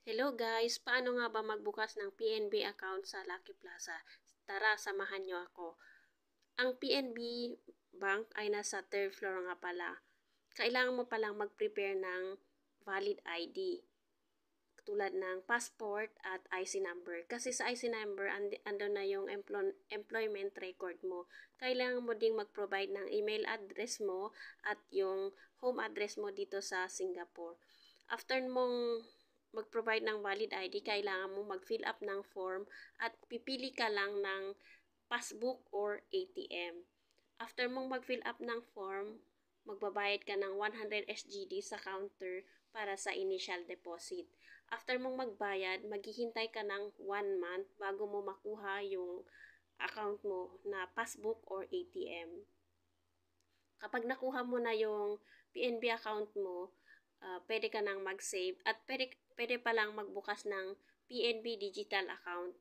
Hello guys! Paano nga ba magbukas ng PNB account sa Lucky Plaza? Tara, samahan nyo ako. Ang PNB Bank ay nasa 3rd floor nga pala. Kailangan mo palang mag-prepare ng valid ID. Tulad ng passport at IC number. Kasi sa IC number, andun na yung employment record mo. Kailangan mo ding mag-provide ng email address mo at yung home address mo dito sa Singapore. After mong mag-provide ng valid ID, kailangan mo mag-fill up ng form at pipili ka lang ng passbook or ATM. After mong mag-fill up ng form, magbabayad ka ng 100 SGD sa counter para sa initial deposit. After mong magbayad, maghihintay ka ng 1 month bago mo makuha yung account mo na passbook or ATM. Kapag nakuha mo na yung PNB account mo, pwede ka nang mag-save at pwede pa lang magbukas ng PNB digital account